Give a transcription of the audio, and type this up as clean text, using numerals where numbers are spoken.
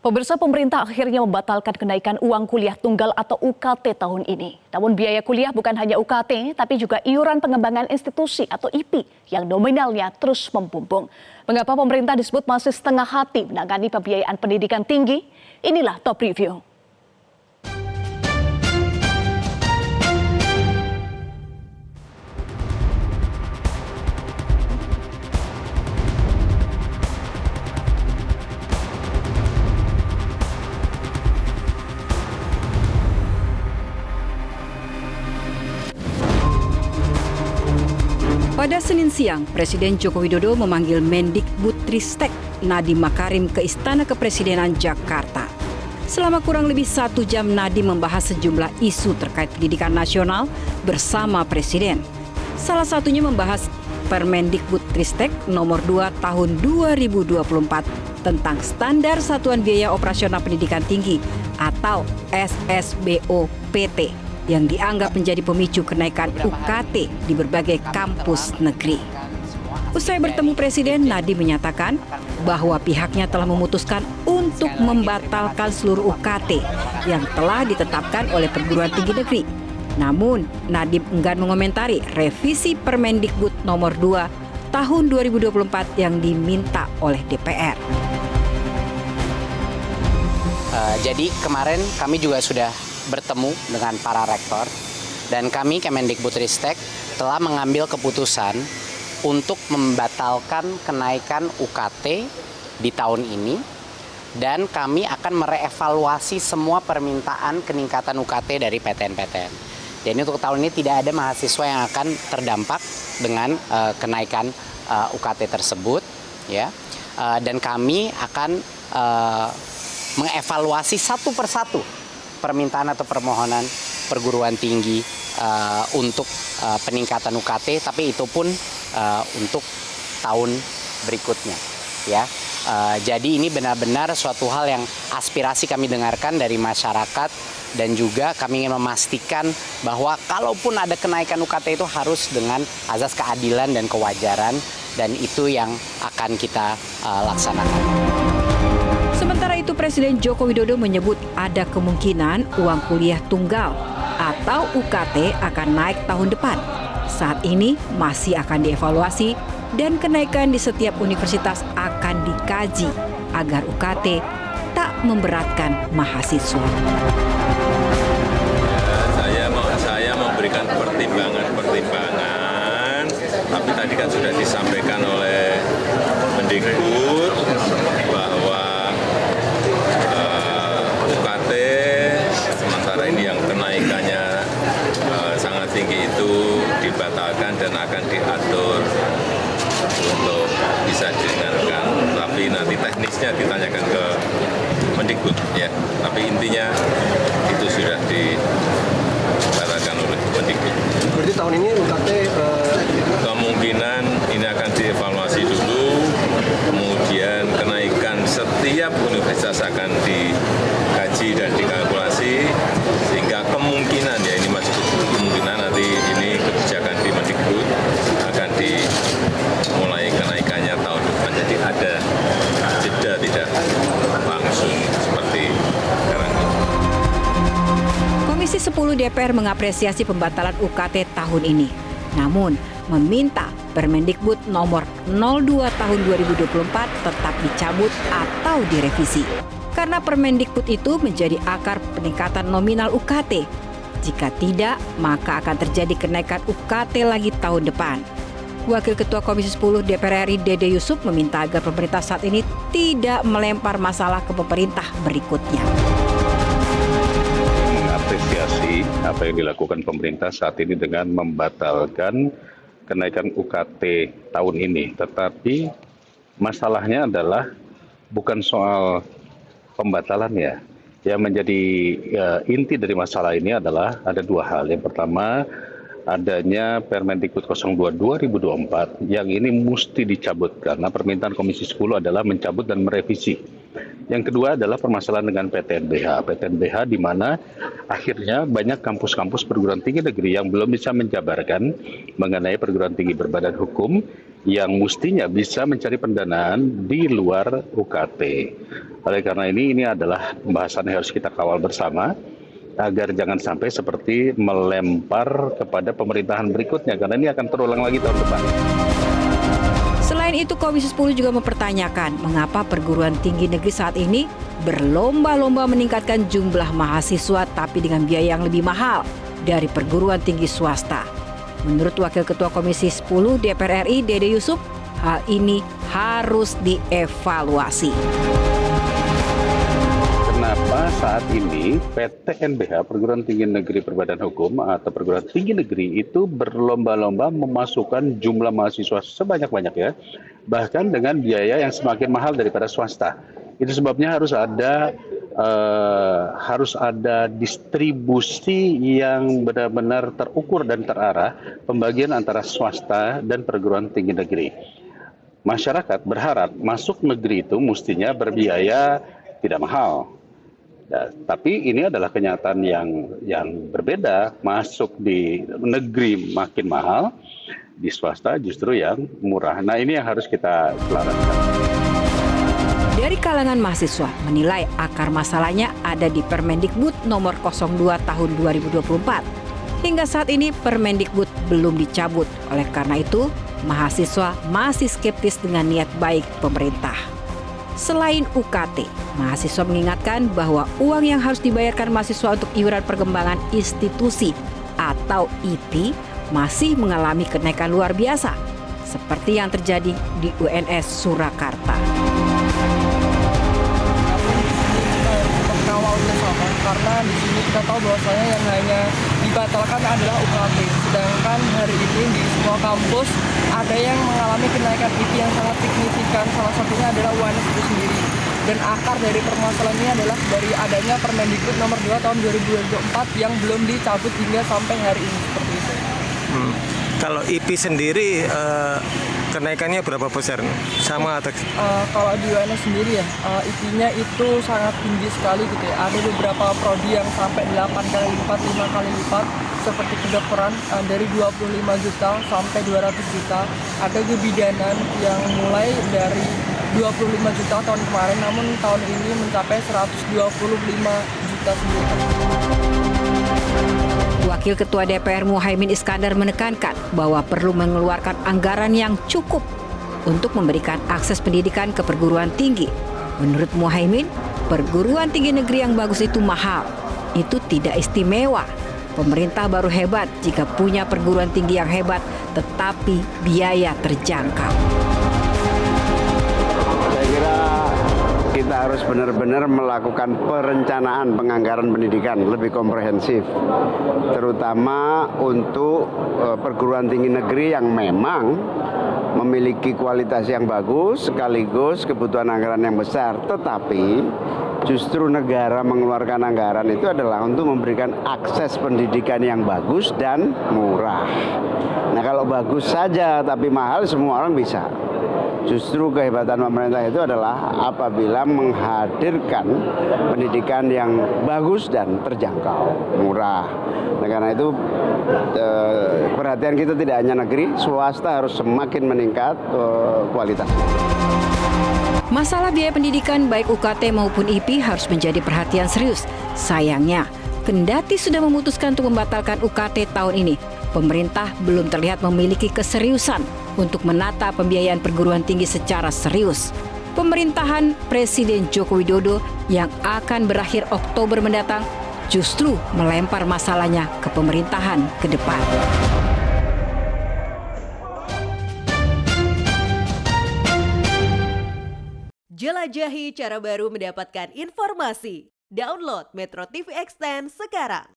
Pemirsa, pemerintah akhirnya membatalkan kenaikan uang kuliah tunggal atau UKT tahun ini. Namun biaya kuliah bukan hanya UKT, tapi juga iuran pengembangan institusi atau IP yang nominalnya terus membumbung. Mengapa pemerintah disebut masih setengah hati menangani pembiayaan pendidikan tinggi? Inilah Top Review. Pada Senin siang, Presiden Joko Widodo memanggil Mendikbudristek Nadiem Makarim ke Istana Kepresidenan Jakarta. Selama kurang lebih 1 jam, Nadiem membahas sejumlah isu terkait pendidikan nasional bersama Presiden. Salah satunya membahas Permendikbudristek nomor 2 tahun 2024 tentang Standar Satuan Biaya Operasional Pendidikan Tinggi atau SSBO-PT. Yang dianggap menjadi pemicu kenaikan UKT di berbagai kampus negeri. Usai bertemu Presiden, Nadiem menyatakan bahwa pihaknya telah memutuskan untuk membatalkan seluruh UKT yang telah ditetapkan oleh perguruan tinggi negeri. Namun, Nadiem enggan mengomentari revisi Permendikbud nomor 2 tahun 2024 yang diminta oleh DPR. Jadi kemarin kami juga sudah bertemu dengan para rektor dan kami Kemendikbudristek telah mengambil keputusan untuk membatalkan kenaikan UKT di tahun ini dan kami akan merevaluasi semua permintaan peningkatan UKT dari PTN-PTN. Jadi untuk tahun ini tidak ada mahasiswa yang akan terdampak dengan kenaikan UKT tersebut, ya. Dan kami akan mengevaluasi satu persatu permintaan atau permohonan perguruan tinggi untuk peningkatan UKT, tapi itu pun untuk tahun berikutnya, ya. Jadi ini benar-benar suatu hal yang aspirasi kami dengarkan dari masyarakat dan juga kami ingin memastikan bahwa kalaupun ada kenaikan UKT itu harus dengan azas keadilan dan kewajaran, dan itu yang akan kita laksanakan. Sementara itu, Presiden Joko Widodo menyebut ada kemungkinan uang kuliah tunggal atau UKT akan naik tahun depan. Saat ini masih akan dievaluasi dan kenaikan di setiap universitas akan dikaji agar UKT tak memberatkan mahasiswa. Saya memberikan pertimbangan, tapi tadi kan sudah disampaikan oleh Mendikbud bahwa UKT sementara ini yang kenaikannya sangat tinggi itu dibatalkan dan akan diatur untuk bisa didengarkan. Tapi nanti teknisnya ditanyakan ke Mendikbud, ya. Tapi intinya itu sudah dibatalkan oleh Mendikbud. Berarti tahun ini UKT kemungkinan ini akan dievaluasi dulu, kemudian kenaikan setiap universitas akan dikaji dan dikalkulasi, sehingga kemungkinan, ya ini masih kemungkinan nanti ini kebijakan di Mendikbud akan dimulai kenaikannya tahun depan. Jadi ada jeda, tidak langsung seperti sekarang. Komisi 10 DPR mengapresiasi pembatalan UKT tahun ini. Namun, meminta Permendikbud nomor 02 tahun 2024 tetap dicabut atau direvisi. Karena Permendikbud itu menjadi akar peningkatan nominal UKT. Jika tidak, maka akan terjadi kenaikan UKT lagi tahun depan. Wakil Ketua Komisi 10 DPR RI Dede Yusuf meminta agar pemerintah saat ini tidak melempar masalah ke pemerintah berikutnya. Mengapresiasi apa yang dilakukan pemerintah saat ini dengan membatalkan kenaikan UKT tahun ini. Tetapi masalahnya adalah bukan soal pembatalan, ya. Yang menjadi inti dari masalah ini adalah ada dua hal. Yang pertama, adanya Permendikbud 02 2024 yang ini mesti dicabut karena permintaan Komisi 10 adalah mencabut dan merevisi. Yang kedua adalah permasalahan dengan PTNBH. PTNBH di mana akhirnya banyak kampus-kampus perguruan tinggi negeri yang belum bisa menjabarkan mengenai perguruan tinggi berbadan hukum yang mestinya bisa mencari pendanaan di luar UKT. Oleh karena ini adalah pembahasan yang harus kita kawal bersama agar jangan sampai seperti melempar kepada pemerintahan berikutnya, karena ini akan terulang lagi tahun depan. Selain itu, Komisi 10 juga mempertanyakan mengapa perguruan tinggi negeri saat ini berlomba-lomba meningkatkan jumlah mahasiswa tapi dengan biaya yang lebih mahal dari perguruan tinggi swasta. Menurut Wakil Ketua Komisi 10 DPR RI, Dede Yusuf, hal ini harus dievaluasi. Kenapa saat ini PTNBH, Perguruan Tinggi Negeri Berbadan Hukum atau Perguruan Tinggi Negeri itu berlomba-lomba memasukkan jumlah mahasiswa sebanyak-banyaknya, bahkan dengan biaya yang semakin mahal daripada swasta. Itu sebabnya harus ada distribusi yang benar-benar terukur dan terarah pembagian antara swasta dan perguruan tinggi negeri. Masyarakat berharap masuk negeri itu mestinya berbiaya tidak mahal. Ya, tapi ini adalah kenyataan yang berbeda. Masuk di negeri makin mahal, di swasta justru yang murah. Nah, ini yang harus kita selaraskan. Dari kalangan mahasiswa menilai akar masalahnya ada di Permendikbud nomor 02 tahun 2024. Hingga saat ini Permendikbud belum dicabut. Oleh karena itu, mahasiswa masih skeptis dengan niat baik pemerintah. Selain UKT, mahasiswa mengingatkan bahwa uang yang harus dibayarkan mahasiswa untuk iuran perkembangan institusi atau IP masih mengalami kenaikan luar biasa, seperti yang terjadi di UNS Surakarta. Kawal bersama, karena di sini kita tahu bahwasanya yang hanya dibatalkan adalah UKT, sedangkan hari ini di semua kampus ada yang mengalami kenaikan IP yang sangat signifikan. Salah satunya adalah UNS itu sendiri. Dan akar dari permasalahan ini adalah dari adanya Permendikbud nomor 2 tahun 2024 yang belum dicabut hingga sampai hari ini, seperti itu. Kalau IP sendiri kenaikannya berapa persen? Sama atau? Kalau di UNS sendiri ya, IP-nya itu sangat tinggi sekali gitu ya. Ada beberapa prodi yang sampai 8 kali lipat, 5 kali lipat, seperti kedokteran dari 25 juta sampai 200 juta. Ada kebidanan yang mulai dari 25 juta tahun kemarin, namun tahun ini mencapai 125 juta sendiri. Wakil Ketua DPR Muhaimin Iskandar menekankan bahwa perlu mengeluarkan anggaran yang cukup untuk memberikan akses pendidikan ke perguruan tinggi. Menurut Muhaimin, perguruan tinggi negeri yang bagus itu mahal. Itu tidak istimewa. Pemerintah baru hebat jika punya perguruan tinggi yang hebat tetapi biaya terjangkau. Saya kira kita harus benar-benar melakukan perencanaan penganggaran pendidikan lebih komprehensif, terutama untuk perguruan tinggi negeri yang memang memiliki kualitas yang bagus sekaligus kebutuhan anggaran yang besar. Tetapi justru negara mengeluarkan anggaran itu adalah untuk memberikan akses pendidikan yang bagus dan murah. Nah, kalau bagus saja tapi mahal, semua orang bisa. Justru kehebatan pemerintah itu adalah apabila menghadirkan pendidikan yang bagus dan terjangkau, murah. Nah, karena itu perhatian kita tidak hanya negeri, swasta harus semakin meningkat kualitasnya. Masalah biaya pendidikan baik UKT maupun IP harus menjadi perhatian serius. Sayangnya, kendati sudah memutuskan untuk membatalkan UKT tahun ini, pemerintah belum terlihat memiliki keseriusan untuk menata pembiayaan perguruan tinggi secara serius. Pemerintahan Presiden Joko Widodo yang akan berakhir Oktober mendatang justru melempar masalahnya ke pemerintahan ke depan. Jelajahi cara baru mendapatkan informasi. Download Metro TV Extend sekarang.